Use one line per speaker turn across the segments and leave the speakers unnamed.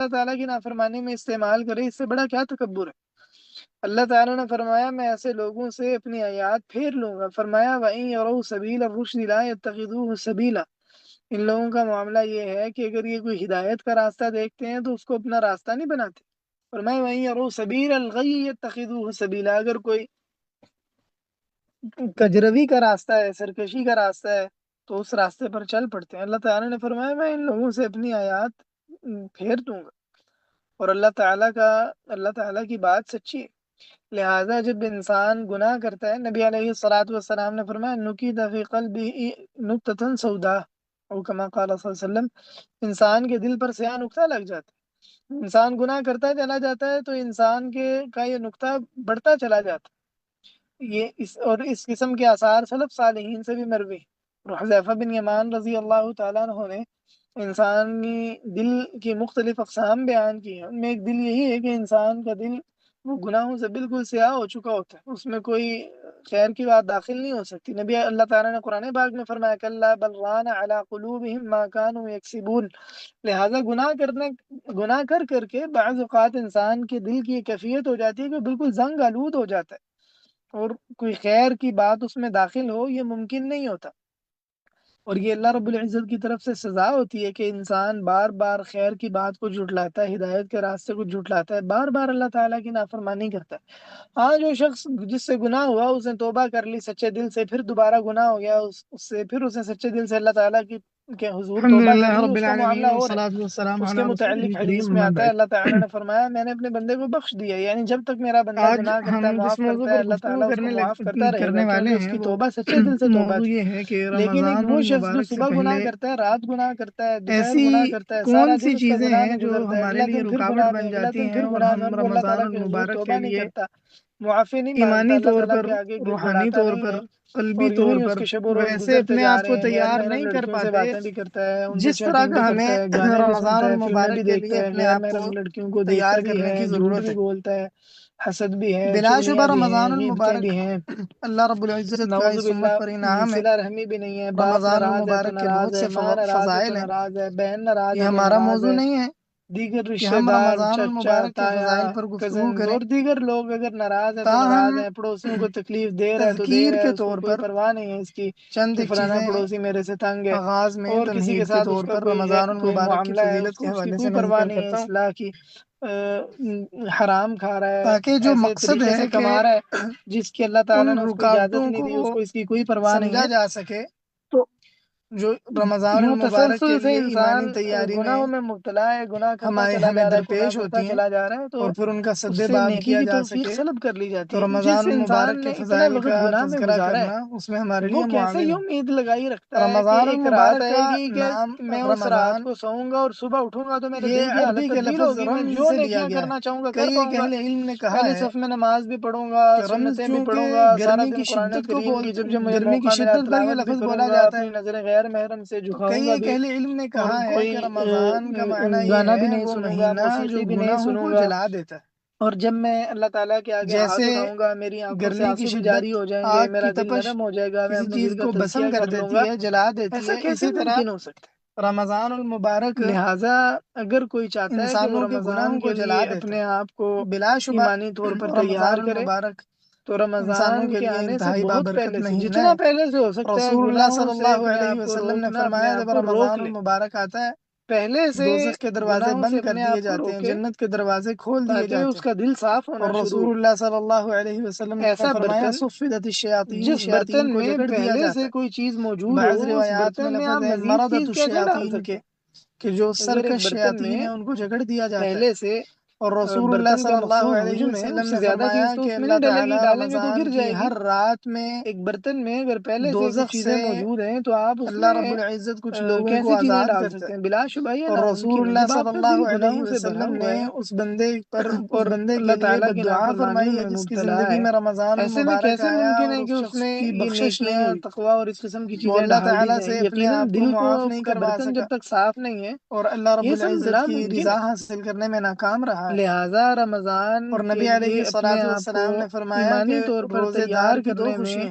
اللہ تعالیٰ کی نافرمانی میں استعمال کرے، اس سے بڑا کیا تکبر ہے۔ اللہ تعالیٰ نے فرمایا میں ایسے لوگوں سے اپنی آیات پھیر لوں گا۔ فرمایا وَإِن يَرَوْا سَبِيلَ الرُّشْدِ لَا يَتَّخِذُوهُ سَبِيلًا، ان لوگوں کا معاملہ یہ ہے کہ اگر یہ کوئی ہدایت کا راستہ دیکھتے ہیں تو اس کو اپنا راستہ نہیں بناتے۔ فرمایا وَإِن يَرَوْا سَبِيلَ الْغَيِّ يَتَّخِذُوهُ سَبِيلًا، اگر کوئی کجروی کا راستہ ہے، سرکشی کا راستہ ہے، تو اس راستے پر چل پڑتے ہیں۔ اللہ تعالیٰ نے فرمایا میں ان لوگوں سے اپنی آیات پھیر دوں گا، اور اللہ تعالیٰ کی بات سچی ہے۔ لہٰذا جب انسان گناہ کرتا ہے، نبی علیہ الصلاۃ والسلام نے فرمایا نُکِتَ فِی قَلْبِهِ نُکْتَةٌ سَوْدَاء، او کما قال صلی اللہ علیہ وسلم، انسان کے دل پر سیاہ نقطہ لگ جاتا ہے۔ انسان گناہ کرتا چلا جاتا ہے تو انسان کا یہ نقطہ بڑھتا چلا جاتا ہے۔ اس قسم کے آثار سلف صالحین سے بھی مروی۔ اور حذیفہ بن یمان رضی اللہ تعالیٰ عنہ نے انسانی دل کی مختلف اقسام بیان کی ہیں۔ ان میں ایک دل یہی ہے کہ انسان کا دل وہ گناہوں سے بالکل سیاہ ہو چکا ہوتا ہے، اس میں کوئی خیر کی بات داخل نہیں ہو سکتی۔ نبی اللہ تعالیٰ نے قرآن پاک میں فرمایا کلا بل ران علی قلوبہم ما کانوا یکسبون، لہٰذا گناہ کر کے بعض اوقات انسان کے دل کی ایک کیفیت ہو جاتی ہے کہ بالکل زنگ آلود ہو جاتا ہے، اور کوئی خیر کی بات اس میں داخل ہو یہ ممکن نہیں ہوتا۔ اور یہ اللہ رب العزت کی طرف سے سزا ہوتی ہے کہ انسان بار بار خیر کی بات کو جھٹلاتا ہے، ہدایت کے راستے کو جھٹلاتا ہے، بار بار اللہ تعالیٰ کی نافرمانی کرتا ہے۔ ہاں جو شخص جس سے گناہ ہوا اس نے توبہ کر لی سچے دل سے، پھر دوبارہ گناہ ہو گیا، اس سے پھر اس نے سچے دل سے اللہ تعالیٰ کے حضور
الحمد
توبہ کر
للہ
لی،
رب
اس کا معاملہ
العالمین
اور ہے۔
والصلاة والسلام
اس کے
علی رسولہ
متعلق
الکریم
حدیث میں
اما
آتا ہے
بعد۔
اللہ تعالیٰ نے فرمایا میں نے اپنے بندے کو بخش دیا، یعنی جب تک میرا بندہ
آج
گناہ کرتا ہے
ہم جس
معاف
موضوع
کرتا ہے،
پر
اللہ
گفتگو
تعالیٰ اس کو معاف کرتا رہے گا
کرنے والے
کیونکہ اس
ہیں
کی
وہ
توبہ سچے دل سے توبہ
موضوع
تھی۔
یہ ہے کہ
لیکن ایک
رمضان
وہ شخص جو
المبارک سے
صبح گناہ
پہلے
کرتا ہے، رات گناہ کرتا ہے، دوپہر
ایسی
گناہ کرتا ہے، سارا
کون
دن
سی
اس کا
چیزیں
گناہ
ہیں
میں
جو
گزرتا ہے،
ہمارے
اگلا
لیے
دن پھر
رکاوٹ
گناہ میں،
بن
اگلا
جاتی
دن
ہیں
پھر
اور
گناہ میں،
ہم
اور وہ اللہ
رمضان
تعالیٰ کے حضور
المبارک
توبہ
کے
نہیں
لیے
کرتا، معافی نہیں مانگتا،
ایمانی
اللہ
طور
تعالیٰ
پر،
کے آگے
روحانی
گڑگڑاتا
طور
نہیں
پر،
ہے،
قلبی
اور یوں
طور
ہی اس
پر
کے شب و روز
ویسے
گزرتے
اپنے
جا
آپ کو
رہے ہیں، غیر
تیار
محرم
نہیں کر
لڑکیوں سے
پاتے،
باتیں بھی کرتا ہے، ان سے
جس طرح
چیٹنگ بھی
کا
کرتا
ہمیں
ہے، گانے بھی
رمضان
سنتا ہے، فلمیں بھی
المبارک کے
دیکھتا
لیے
ہے،
اپنے
غیر
آپ کو
محرم لڑکیوں کو
تیار
دیکھتا بھی
کرنے
ہے،
کی
جھوٹ
ضرورت
بھی
ہے۔
بولتا ہے، حسد بھی ہے،
بلا شبہ
چغلیاں بھی ہیں،
رمضان
غیبتیں بھی
المبارک
ہیں،
اللہ رب العزت کا
نعوذ
اس امت
باللہ
پر انعام ہے۔
صلہ رحمی بھی نہیں ہے، باپ
رمضان
ناراض ہے تو
المبارک کے
ناراض
بہت
ہے،
سے
ماں ناراض ہے تو
فضائل ہیں۔
ناراض ہے، بہن ناراض
یہ
ہے تو
ہمارا
ناراض
موضوع
ہے،
نہیں ہے
دیگر
کہ
رشتہ
ہم
دار،
رمضان
چچا
المبارک کے
تایا
فضائل پر گفتگو
کزنز
کریں،
اور دیگر لوگ اگر ناراض ہے تو
تاہم
ناراض ہے، پڑوسیوں کو تکلیف دے رہا ہے تو دے
تذکیر
رہا ہے،
کے
اس کو
طور
کوئی
پر
پرواہ نہیں ہے اس کی
چند
کہ
ایک
فلانا
چیزیں
پڑوسی میرے سے تنگ ہے،
آغاز میں
اور کسی کے
تمہید کے
ساتھ اس
طور
کا
پر
کوئی
رمضان
کوئی
المبارک کی
معاملہ ہے،
فضیلت کے
اس کی
حوالے
کوئی
سے میں
پرواہ
ذکر
نہیں ہے
کرتا ہوں،
اصلاح کی، حرام کھا رہا ہے،
تاکہ جو
ایسے
مقصد
طریقے
ہے
سے
کہ
کما رہا ہے جس کی اللہ تعالیٰ
ان
نے اس کو اجازت
رکاوٹوں
نہیں دی، اس
کو
کو اس کی کوئی پرواہ نہیں
سمجھا
ہے،
جا سکے،
تو
جو رمضان
یوں
المبارک کے
تسلسل سے
لیے
انسان
ایمانی تیاری
گناہوں میں مبتلا ہے، گناہ کرتا چلا
ہمیں
جا رہا ہے، گناہ
درپیش
کرتا
ہوتی ہیں
چلا جا رہا ہے، تو
اور پھر ان کا
اس
سد
سے
باب
نیکی
کیا
کی
جا
توفیق
سکے،
سلب کر لی جاتی
تو
ہے۔
رمضان
جس
المبارک
انسان
کے
نے اتنا
فضائل
وقت
کا
گناہ میں
تذکرہ
گزارا ہے
کرنا اس میں ہمارے
وہ
لیے
کیسے
معاون
یہ
ہے۔
امید لگائی رکھتا ہے کہ
رمضان
ایک رات
المبارک
آئے
کا
گی کہ
نام
میں اس رات
رمضان
کو سوؤں گا اور صبح اٹھوں گا تو میرے
یہ
دل کی حالت
عربی کے
تبدیل
لفظ
ہوگی، میں
رمز
جو
سے لیا
نیکیاں
گیا ہے۔
کرنا چاہوں گا کر
کئی ایک
پاؤں گا،
اہل علم نے کہا
پہلے
ہے
صف میں نماز بھی پڑھوں گا،
کہ رمز
سنتیں بھی پڑھوں
چونکہ
گا، سارا
گرمی
دن
کی
قرآن
شدت کو
کریم کی جب مجھے
گرمی کی
موقع ملا
شدت پر یہ
تلاوت بھی
لفظ
کروں
بولا
گا،
جاتا ہے،
اپنی نظریں غیر محرم سے
تو
جھکاؤں
کئی
گا
ایک
بھی،
اہل علم نے
اور
کہا ہے
کوئی
کہ رمضان کا معنی یہ
گانا بھی
ہے
نہیں
وہ
سنوں گا،
مہینہ جو
موسیقی بھی نہیں
گناہوں
سنوں
کو
گا،
جلا دیتا ہے۔
اور جب میں اللہ تعالیٰ کے آگے ہاتھ
جیسے
اٹھاؤں گا میری آنکھوں سے
گرمی کی
آنسو بھی جاری
شدت
ہو جائیں گے،
آگ
میرا
کی
دل
تپش
نرم ہو جائے گا، میں
کسی
اپنے
چیز
دل کا
کو
تزکیہ
بسم کر
کر لوں
دیتی
گا،
ہے، جلا دیتی
ایسا
ہے،
کیسے
اسی طرح
ممکن ہو سکتا ہے؟
رمضان المبارک
لہٰذا اگر کوئی چاہتا ہے کہ وہ
انسانوں کے
رمضان
گناہوں کو
کے
جلا
لیے
دیتا
اپنے آپ کو
ہے۔ بلا شبہ
ایمانی طور پر
رمضان
تیار کرے
المبارک
تو
انسانوں
رمضان
کے
کے
لیے
آنے سے
انتہائی
بہت
بابرکت
پہلے سے،
مہینہ
جتنا
ہے۔
پہلے سے ہو سکتا ہے
رسول اللہ
گناہوں
صلی
سے
اللہ
اپنے
علیہ
آپ کو
وسلم نے
روکنا، اپنے
فرمایا
آپ
جب
کو روک
رمضان
لے،
المبارک آتا ہے
پہلے سے
دوزخ کے دروازے
گناہوں سے
بند کر
اپنے
دیے
آپ کو
جاتے ہیں،
روکے
جنت کے دروازے کھول دیے
تاکہ
جاتے
اس
ہیں،
کا دل صاف ہونا
اور
شروع
رسول
ہو۔
اللہ صلی اللہ علیہ وسلم نے
ایسا
فرمایا
برتن
صفدت الشیاطین،
جس
شیاطین
برتن
کو
میں
جکڑ دیا
پہلے
جاتا
سے کوئی چیز
ہے۔
موجود
بعض
ہو، اس
روایات میں
برتن میں آپ
لفظ ہے
مزید چیز
مرضت
کیسے ڈال
الشیاطین
سکتے
کے،
ہیں؟
کہ جو
اگر ایک
سرکش
برتن
شیاطین
میں
ہیں ان کو جکڑ دیا جاتا ہے۔
پہلے سے
اور رسول اللہ
برتن
صلی
کا
اللہ
مقصود
علیہ
حجم ہے،
وسلم
اس سے
نے
زیادہ
فرمایا
چیز تو
کہ
اس میں
اللہ
نہیں ڈلے
تعالی
گی، ڈالیں گے تو گر
رمضان کی
جائے گی۔
ہر رات میں
ایک برتن میں اگر پہلے سے کچھ
دوزخ
چیزیں
سے
موجود ہیں تو آپ اس
اللہ
میں
رب العزت کچھ لوگوں کو
کیسے چیزیں
آزاد
ڈال
کرتا
سکتے
ہے،
ہیں؟ بلا شبہ یہ
اور رسول
ناممکن ہے
اللہ
جب
صلی
آپ کا دل
اللہ علیہ
گناہوں سے بھرا
وسلم
ہوا
نے
ہے
اس
اور
بندے
اللہ
کے لیے
تعالیٰ کی
بد دعا
نافرمانی
فرمائی ہے
میں
جس کی
مبتلا
زندگی
ہے،
میں رمضان
ایسے میں
المبارک
کیسے
آیا
ممکن
اور
ہے کہ
اس
اس
شخص
میں
کی
یہ
بخشش نہیں
نیکیاں،
ہوئی،
تقویٰ اور اس قسم کی
وہ
چیزیں
اللہ
ڈال دی
تعالیٰ
جائیں؟
سے اپنے
یقیناً
آپ کو
دل
معاف نہیں
کا
کروا
برتن
سکا
جب تک صاف نہیں ہے
اور اللہ رب
یہ سب
العزت کی
ناممکن
رضا
ہے۔
حاصل کرنے میں ناکام رہا ہے۔
لہٰذا رمضان
اور
کے
نبی علیہ
لیے اپنے
الصلوۃ
آپ کو
والسلام نے فرمایا کہ
ایمانی طور پر
روزے دار
تیار
کی دو
کرنے میں
خوشیاں ہیں،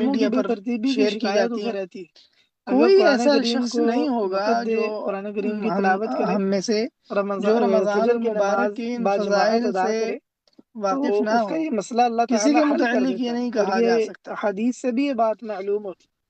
میڈیا پر شیئر کی جاتی رہتی ہے۔ کوئی ایسا شخص نہیں ہوگا جو قرآن کریم کی تلاوت کرے، ہم میں سے جو رمضان المبارک کی ان فضائل سے واقف نہ ہو، یہ مسئلہ اللہ کسی کے متعلق یہ نہیں کہا جا سکتا۔ حدیث سے بھی یہ بات معلوم ہوتی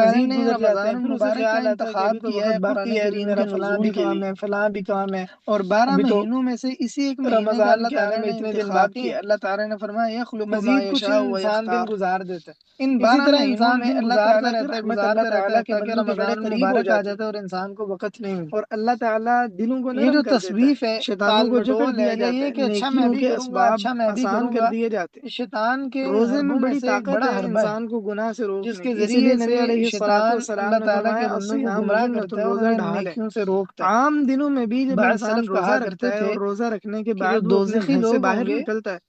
تعالیٰ نے رمضان مبارک کا انتخاب کیا ہے قرآن کریم میں فلاں بھی کام ہے فلاں بھی کام ہے، اور 12 مہینوں میں سے اسی ایک مہینے کا اللہ تعالیٰ نے اتنے دن بعد کیا۔ اللہ تعالیٰ نے فرمایا یخلق ما یشاء انسان دن گزار دیتا ہے، ان 12 مہینوں میں اللہ تعالیٰ کی رحمت اللہ تعالیٰ کے تاکہ رمضان مبارک آ جاتا ہے اور انسان کو وقت نہیں ملتا، اور اللہ تعالیٰ دلوں کو یہ جو تصویف ہے شیطانوں کو جکڑ دیا گیا یہ کہ اچھا میں بھی کروں گا، اچھا میں بھی آسان کر دیے جاتے، شیطان کے روزے میں بڑی طاقت ہے انسان کو گناہ سے روکنے، جس کے ذریعے سے شیطان اللہ تعالیٰ کے بندوں کو گمراہ کرتا ہے اور انہیں نیکیوں سے روکتا ہے۔ عام دنوں میں بھی جب انسان روزہ رکھتا ہے اور روزہ رکھنے کے بعد دوزخی لوگ باہر نکلتا ہے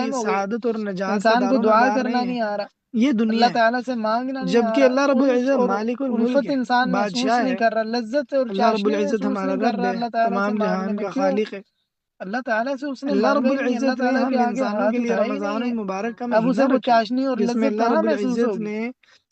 قائم ہو گئی،
سعادت اور نجات کا
انسان کو
دار و
دعا
مدار
کرنا
نہیں ہے،
نہیں آ رہا،
یہ دنیا
اللہ
ہے،
تعالیٰ سے مانگنا نہیں آ
جبکہ
رہا،
اللہ رب
انس
العزت
اور
مالک الملک
الفت
ہے،
انسان محسوس
بادشاہ
نہیں
ہے،
کر رہا، لذت اور
اللہ رب
چاشنی
العزت
محسوس
ہمارا
نہیں کر
رب
رہا
ہے،
اللہ تعالیٰ سے
تمام
مانگنے
جہان
میں،
کا
کیوں؟
خالق ہے۔
اللہ تعالیٰ سے اس نے
اللہ رب
مانگا ہی نہیں، اللہ
العزت نے
تعالیٰ کے
ہم
آگے
انسانوں کے
ہاتھ
لیے
اٹھائے ہی
رمضان
نہیں ہے،
المبارک کا
اب
مہینہ
اسے وہ
رکھا ہے،
چاشنی اور
جس میں
لذت
اللہ
کہاں
رب
محسوس
العزت
ہوگی؟
نے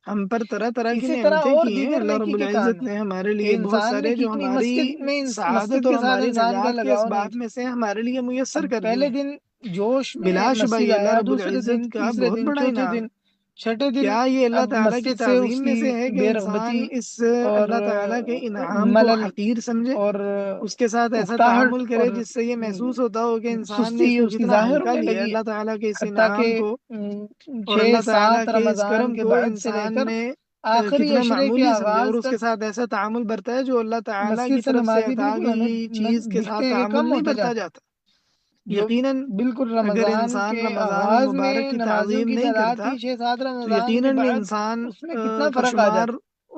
ہم پر طرح طرح کی
اسی طرح
نعمتیں
اور
کی ہیں۔
دیگر
اللہ رب
نیکی کے کام
العزت
ہیں
نے ہمارے
کہ
لیے بہت
انسان نے
سارے
کی
جو
نہیں،
ہماری
مسجد
سعادت اور
کے ساتھ
ہماری
انسان کا
نجات کے
لگاؤ نہیں
اسباب
تھا،
میں سے ہمارے لیے میسر
اب
کر دیے
پہلے
ہیں۔
دن جوش میں
بلا شبہ
مسجد
یہ اللہ
آیا،
رب
دوسرے دن
العزت کا
تیسرے
بہت
دن
بڑا
چوتھے
انعام
دن
ہے۔
چھٹے دن
کیا یہ اللہ
اب
تعالیٰ کی
مسجد سے اس
تعظیم
کی
میں سے ہے کہ
بے
انسان
رغبتی
اس
اور
اللہ تعالیٰ کے انعام کو
ملل
حقیر سمجھے،
اور
اس کے ساتھ ایسا
اکتاہٹ
تعامل
اور
کرے جس سے یہ محسوس ہوتا ہو کہ انسان نے
سستی
اس کو
اس کی
کتنا
ظاہر
ہلکا
ہونے
لیا ہے،
لگی ہے،
اللہ تعالیٰ کے اس
حتیٰ کہ
انعام کو اور اللہ
چھ
تعالیٰ
سات
کے اس
رمضان
کرم
کے
کو
بعد سے لے
انسان
کر
نے
آخری
کتنا
عشرے کے
معمولی سمجھا اور
آغاز
اس کے
تک
ساتھ ایسا تعامل برتا ہے جو اللہ تعالیٰ کی
مسجد سے
طرف سے
نمازی
عطا
بالکل
کی
ہمیں
گئی چیز کے
دکھتے
ساتھ
ہیں کہ
تعامل
کم
نہیں
ہوتا
برتا
جاتا
جاتا۔
ہے، جو
یقیناً
بالکل
اگر
رمضان
انسان
کے
رمضان
آغاز میں
المبارک کی
نمازیوں
تعظیم
کی
نہیں
تعداد
کرتا
تھی، 6 7
تو
رمضان کے
یقیناً
بعد
انسان
اس میں کتنا
کا
فرق آ
شمار
جاتا،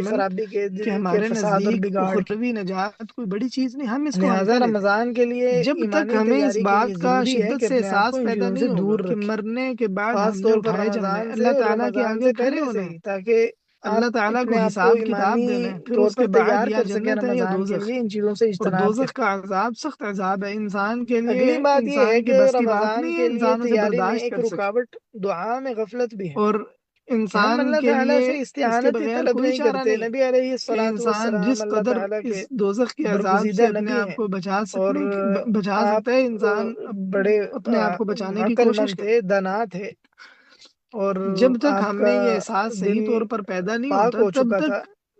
عمل
خرابی
کہ
کے
ہمارے
فساد اور
نزدیک
بگاڑ کی۔
اخروی نجات کوئی بڑی چیز نہیں، ہم اس کو
لہذا
ہلکا لیتے ہیں۔
رمضان کے لیے
جب تک
ایمانی
ہمیں اس
تیاری کے لیے
بات کا
ضروری ہے
شدت
کہ
سے
اپنے آپ کو
احساس
ان
پیدا
چیزوں سے
نہیں ہوگا
دور
کہ
رکھیں،
مرنے کے بعد ہم
خاص
نے
طور پر
اٹھائے جانا ہے،
رمضان سے
اللہ
اور
تعالیٰ کے
رمضان
آگے
سے
کھڑے
پہلے سے
ہونا ہے،
ہی، تاکہ آپ
اللہ تعالیٰ کو
اپنے آپ کو
حساب کتاب
ایمانی
دینا ہے، پھر
طور
اس
پر
کے بعد
تیار
یا
کر سکیں
جنت ہے یا
رمضان کے
دوزخ۔
لیے، ان چیزوں سے
اور
اجتناب
دوزخ
کریں۔
کا عذاب سخت عذاب ہے، انسان کے لیے،
اگلی بات یہ ہے
انسان کے
کہ
بس کی بات
رمضان
نہیں ہے
کے لیے
انسان اسے
تیاری میں
برداشت
ایک
کر سکے،
رکاوٹ دعا میں غفلت بھی ہے،
اور
کہ ہم
انسان
اللہ
کے
تعالیٰ
لیے
سے
اس کے
استعانت
بغیر
طلب
کوئی
نہیں
چارہ
کرتے۔
نہیں ہے
نبی علیہ
کہ
الصلوۃ
انسان
والسلام
جس
اللہ
قدر
تعالیٰ کے
اس دوزخ کے عذاب سے
برگزیدہ
اپنے
نبی
آپ
ہیں،
کو
اور
بچا سکتا ہے،
آپ
انسان
بڑے
اپنے آپ کو بچانے کی
عقل
کوشش
مند
کرے۔
تھے، دانا تھے، اور
جب تک
آپ
ہم
کا
میں یہ احساس
دل
صحیح طور پر پیدا نہیں
پاک
ہوتا،
ہو
تب
چکا تھا،
تک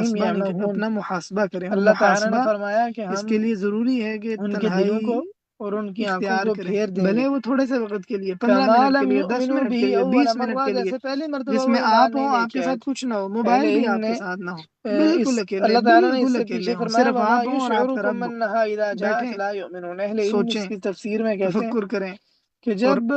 محاسبہ نہیں کریں،
اپنا محاسبہ کریں، اور
اللہ تعالیٰ نے
محاسبہ
فرمایا کہ
اس
ہم
کے لیے ضروری ہے کہ
ان کے دلوں
تنہائی
کو اور ان کی آنکھوں
اختیار
کو
کریں،
پھیر دیں
بھلے
گے،
وہ تھوڑے سے وقت کے لیے، 15
کما
منٹ کے
لم
لیے، 10
یؤمنوا
منٹ کے
به
لیے،
اول
20 منٹ
مرہ،
کے لیے،
جیسے پہلی مرتبہ
جس
وہ
میں
ایمان
آپ
نہیں
ہوں،
لے
آپ
کے
کے
آئے
ساتھ کچھ نہ ہو،
اہل
موبائل بھی
علم
آپ کے
نے
ساتھ نہ ہو،
اس
بالکل اکیلے،
اللہ تعالیٰ نے اس
بالکل
سے
اکیلے
پیچھے
ہوں،
فرمایا
صرف
وما
آپ ہوں اور آپ کا
یشعرکم
رب ہو۔
انہا اذا جاءت
بیٹھیں،
لا یؤمنون، اہل علم اس
سوچیں،
کی تفسیر میں کہتے ہیں
تفکر کریں
کہ
اور
جب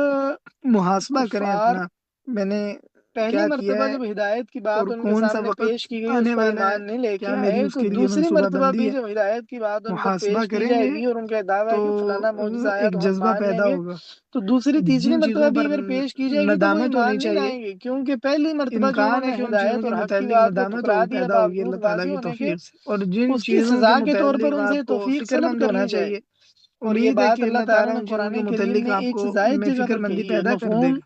محاسبہ کریں
کفار
اپنا، میں نے
پہلی
کیا کیا
مرتبہ
ہے
جب ہدایت کی بات
اور
ان کے
کون سا
سامنے پیش
وقت
کی گئی اس
آنے
پر
والا ہے،
ایمان نہیں لے کے
کیا میری
آئے،
اس
تو
کے لیے
دوسری
منصوبہ
مرتبہ
بندی
بھی
ہے،
جب ہدایت کی بات ان پر
محاسبہ
پیش کی
کریں
جائے
گے
گی اور ان کا دعویٰ
تو
ہے کہ فلانا معجزہ آیا
ایک
تو ہم
جذبہ
مان لیں
پیدا
گے،
ہوگا،
تو دوسری تیسری
جن
مرتبہ
چیزوں
بھی
پر
اگر پیش کی جائے گی تو وہ
ندامت ہونی
ایمان نہیں
چاہیے،
لائیں گے، کیونکہ پہلی مرتبہ جو انہوں
امکان ہے
نے
کہ ان چیزوں
ہدایت
کے
اور حق کی
متعلق
بات کو
ندامت
ٹھکرا دیا
پیدا ہوگی
باوجود
اللہ تعالیٰ
واضح
کی
ہونے کے،
توفیق سے، اور جن
اس کی
چیزوں کے
سزا کے طور پر
متعلق
ان سے
آپ کو
توفیق
فکر
سلب
مند
کر
ہونا
لی جائے،
چاہیے،
اور یہ
امید ہے
بات
کہ
اللہ
اللہ
تعالیٰ
تعالیٰ
نے
ان چیزوں
قرآن
کے
کریم
متعلق
میں
آپ
ایک
کو
سے زائد
میں
جگہ
فکر
پر
مندی
کہی ہے،
پیدا کر دے
مفہوم
گا،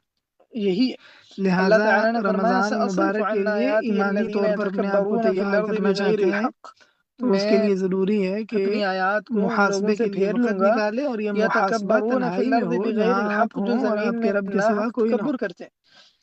یہی ہے۔ اللہ
لہٰذا
تعالیٰ نے فرمایا
رمضان
سأصرف
مبارک
عن
کے لیے
آیاتی
ایمانی
الذین
طور پر اپنے آپ کو
یتکبرون فی
تیار
الارض
کرنا
بغیر
چاہتے ہیں،
الحق،
تو اس کے لیے ضروری ہے کہ
اپنی آیات کو ان لوگوں
محاسبے
سے
کے لیے
پھیر لوں
وقت
گا،
نکالے، اور یہ محاسبہ
یتکبرون فی
تنہائی میں
الارض
ہو
بغیر
جہاں آپ
الحق، جو
ہوں اور
زمین
آپ
میں
کے رب کے
نا
سوا
حق
کوئی نہ ہو۔
تکبر کرتے ہیں۔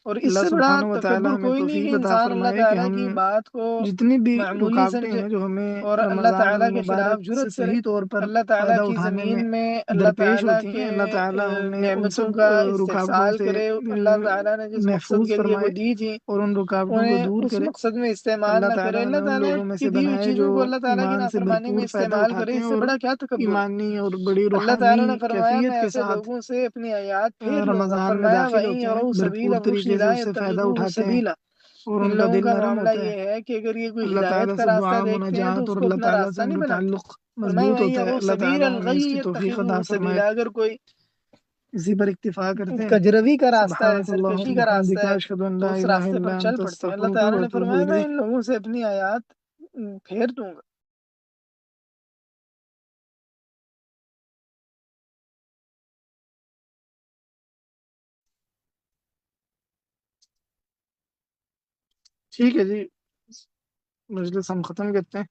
اور اس
اللہ
سے بڑا
سبحانہ و تعالی
تکبر
ہمیں
کوئی نہیں
توفیق
کہ
عطا
انسان اللہ
فرمائے کہ
تعالیٰ
ہم
کی بات کو
جتنی بھی
معمولی
رکاوٹیں
سمجھے
ہیں جو ہمیں
اور اللہ
رمضان
تعالیٰ کے
المبارک
خلاف
سے
جرأت کرے۔
صحیح طور پر
اللہ تعالیٰ
فائدہ
کی
اٹھانے میں
زمین میں اللہ
درپیش
تعالیٰ
ہوتی
کے
ہیں، اللہ تعالیٰ انہیں ان
نعمتوں
سب
کا
رکاوٹوں
استحصال
سے
کرے۔ اللہ تعالیٰ نے جس مقصد
محفوظ
کے لیے وہ
فرمائے
دی تھی
اور ان رکاوٹوں کو
انہیں
دور
اس
کرے۔
مقصد میں استعمال
اللہ
نہ کرے۔
تعالیٰ
اللہ
ہمیں ان
تعالیٰ
لوگوں میں
کی
سے
دی ہوئی
بنائے جو
چیزوں کو اللہ تعالیٰ کی
ایمان سے
نافرمانی میں
بھرپور فائدہ
استعمال کرے،
اٹھاتے
اس
ہیں
سے
اور
بڑا کیا تکبر ہے۔
ایمانی اور بڑی
اللہ
روحانی
تعالیٰ نے فرمایا میں
کیفیت کے
ایسے
ساتھ
لوگوں سے اپنی آیات پھیر لوں گا،
رمضان میں
فرمایا
داخل
وَإِن
ہوتے ہیں،
يَرَوْا
بھرپور
سَبِيلَ
طریقے
الرُّشْدِ
سے
لَا
اس سے فائدہ
يَتَّخِذُوهُ
اٹھاتے ہیں
سَبِيلًا۔
اور
ان
ان کا
لوگوں
دل
کا
نرم
معاملہ
ہوتا ہے۔
یہ ہے کہ اگر یہ کوئی
اللہ
ہدایت
تعالیٰ
کا
سے
راستہ
دعا
دیکھتے ہیں تو
مناجات
اس
اور
کو
اللہ
اپنا
تعالیٰ سے
راستہ
ان
نہیں
کا
بناتے۔
تعلق
فرمایا
مضبوط
وَإِن
ہوتا ہے۔
يَرَوْا
اللہ
سَبِيلَ
تعالیٰ ہمیں
الْغَيِّ
اس کی توفیق عطا
يَتَّخِذُوهُ
فرمائے۔
سَبِيلًا، اگر کوئی
اسی پر اکتفا کرتے ہیں۔
کجروی کا راستہ ہے،
سبحانک اللہم
سرکشی کا راستہ
بحمدک،
ہے،
اشہد ان
تو
لا
اس
الہ
راستے پر
الا
چل
انت،
پڑتے ہیں۔ اللہ
استغفرک
تعالیٰ
و
نے
اتوب
فرمایا میں
الیک۔
ان لوگوں سے اپنی آیات پھیر دوں گا۔
ٹھیک ہے جی، مجلس ہم ختم کرتے ہیں۔